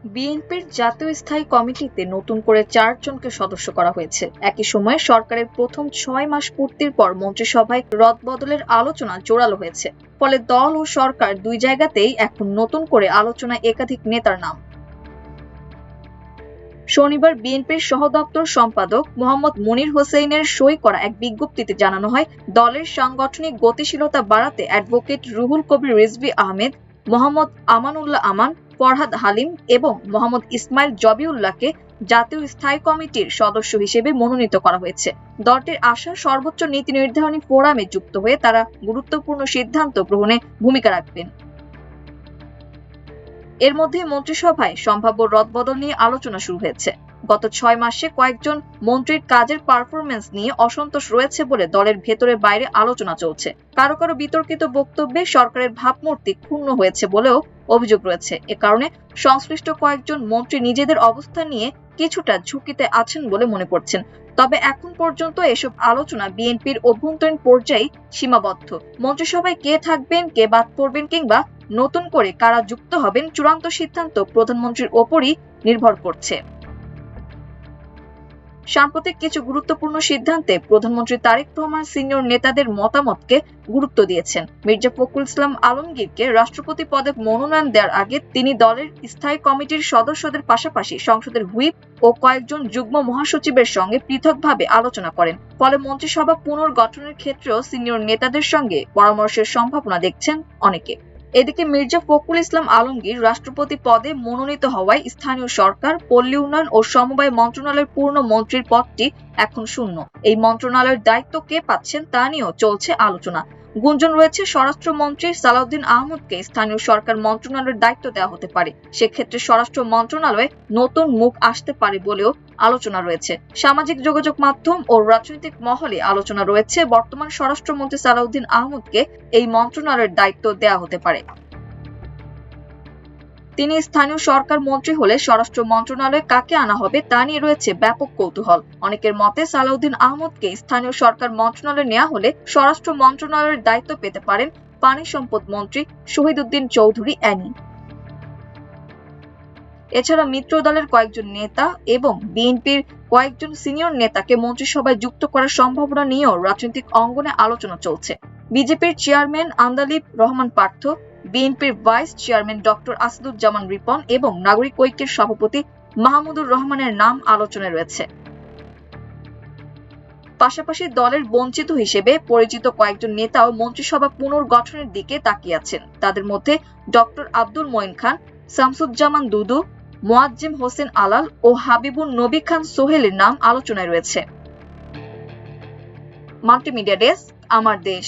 বিএনপির জাতীয় স্থায়ী কমিটিতে নতুন করে ৪ জনকে সদস্য করা হয়েছে। একই সময়ে সরকারের প্রথম ৬ মাস পূর্তির পর মন্ত্রিসভায় রদবদলের আলোচনা জোরালো হয়েছে। ফলে দল ও সরকার দুই জায়গাতেই এখন নতুন করে আলোচনায় একাধিক নেতার নাম। শনিবার বিএনপির সহদপ্তর সম্পাদক মোহাম্মদ মনির হোসেইনের সই করা এক বিজ্ঞপ্তিতে জানানো হয়, দলের সাংগঠনিক গতিশীলতা বাড়াতে অ্যাডভোকেট রুহুল কবির রিজভী আহমেদ, মোহাম্মদ আমানুল্লাহ আমান, ফরহাদ হালিম এবং মোহাম্মদ ইসমাইল জবিউল্লাহকে জাতীয় স্থায়ী কমিটির সদস্য হিসেবে মনোনীত করা হয়েছে। দলটির আশা, সর্বোচ্চ নীতি নির্ধারণী ফোরামে যুক্ত হয়ে তারা গুরুত্বপূর্ণ সিদ্ধান্ত গ্রহণে ভূমিকা রাখবেন। এর মধ্যে মন্ত্রিসভায় সম্ভাব্য রদবদল নিয়ে আলোচনা শুরু হয়েছে। গত ৬ মাসে কয়েকজন মন্ত্রীর কাজের পারফরমেন্স নিয়ে অসন্তোষ রয়েছে বলে দলের ভেতরে বাইরে আলোচনা চলছে। কারো কারো বিতর্কিত বক্তব্যে সরকারের ভাবমূর্তি ক্ষুণ্ণ হয়েছে বলেও অভিযোগ রয়েছে। এ কারণে সংশ্লিষ্ট কয়েকজন মন্ত্রী নিজেদের অবস্থান নিয়ে কিছুটা ঝুঁকিতে আছেন বলে মনে করছেন। তবে এখন পর্যন্ত এসব আলোচনা বিএনপির অভ্যন্তরীণ পর্যায়ে সীমাবদ্ধ। মন্ত্রিসভায় কে থাকবেন, কে বাদ পড়বেন কিংবা নতুন করে কারা যুক্ত হবেন, চূড়ান্ত সিদ্ধান্ত প্রধানমন্ত্রীর ওপরই নির্ভর করছে। সাম্প্রতিক কিছু গুরুত্বপূর্ণ সিদ্ধান্তে প্রধানমন্ত্রী তারেক রহমান সিনিয়র নেতাদের মতামতকে গুরুত্ব দিয়েছেন। মির্জা ফখরুল ইসলাম আলমগীরকে রাষ্ট্রপতি পদে মনোনয়ন দেওয়ার আগে তিনি দলের স্থায়ী কমিটির সদস্যদের পাশাপাশি সংসদের হুইপ ও কয়েকজন যুগ্ম মহাসচিবের সঙ্গে পৃথকভাবে আলোচনা করেন। ফলে মন্ত্রিসভা পুনর্গঠনের ক্ষেত্রেও সিনিয়র নেতাদের সঙ্গে পরামর্শের সম্ভাবনা দেখছেন অনেকে। এদিকে মির্জা ফখরুল ইসলাম আলমগীর রাষ্ট্রপতি পদে মনোনীত হওয়ায় স্থানীয় সরকার, পল্লী উন্নয়ন ও সমবায় মন্ত্রণালয়ের পূর্ণ মন্ত্রীর পদটি এখন শূন্য। এই মন্ত্রণালয়ের দায়িত্ব কে পাচ্ছেন তা নিয়েও চলছে আলোচনা। গুঞ্জন রয়েছে, স্বরাষ্ট্রমন্ত্রী সালাউদ্দিন আহমদকে স্থানীয় সরকার মন্ত্রণালয়ের দায়িত্ব দেওয়া হতে পারে। সেক্ষেত্রে স্বরাষ্ট্র মন্ত্রণালয়ে নতুন মুখ আসতে পারে বলেও আলোচনা রয়েছে। সামাজিক যোগাযোগ মাধ্যম ও রাজনৈতিক মহলে আলোচনা রয়েছে, বর্তমান স্বরাষ্ট্রমন্ত্রী সালাউদ্দিন আহমদকে এই মন্ত্রণালয়ের দায়িত্ব দেওয়া হতে পারে। তিনি স্থানীয় সরকার মন্ত্রী হলে স্বরাষ্ট্র মন্ত্রণালয়ে কাকে আনা হবে তা নিয়ে রয়েছে ব্যাপক কৌতূহল। অনেকের মতে সালাউদ্দিন আহমদকে স্থানীয় সরকার মন্ত্রণালয়ে নেওয়া হলে স্বরাষ্ট্র মন্ত্রণালয়ের দায়িত্ব পেতে পারেন পানি সম্পদ মন্ত্রী শহীদউদ্দিন চৌধুরী অ্যানি। এছাড়া মিত্র দলের কয়েকজন নেতা এবং বিএনপির কয়েকজন সিনিয়র নেতাকে মন্ত্রিসভায় যুক্ত করার সম্ভাবনা নিয়েও রাজনৈতিক অঙ্গনে আলোচনা চলছে। বিজেপির চেয়ারম্যান আন্দালিব রহমান পার্থ, বিএনপির vice chairman doctor Asaduzzaman Ripon এবং নাগরিক ঐক্যের সভাপতি মাহমুদুর রহমানের নাম আলোচনায় রয়েছে। পাশাপাশি দলের বঞ্চিত হিসেবে পরিচিত কয়েকজন নেতাও মন্ত্রিসভা পুনর্গঠনের দিকে তাকিয়ে আছেন। তাদের মধ্যে ডক্টর আব্দুল মঈন খান, শামসুজ্জামান দুদু, মোয়াজ্জেম হোসেন আলাল ও হাবিবুন নবী খান সোহেলের নাম আলোচনায় রয়েছে। মাল্টিমিডিয়া ডেস্ক, আমার দেশ।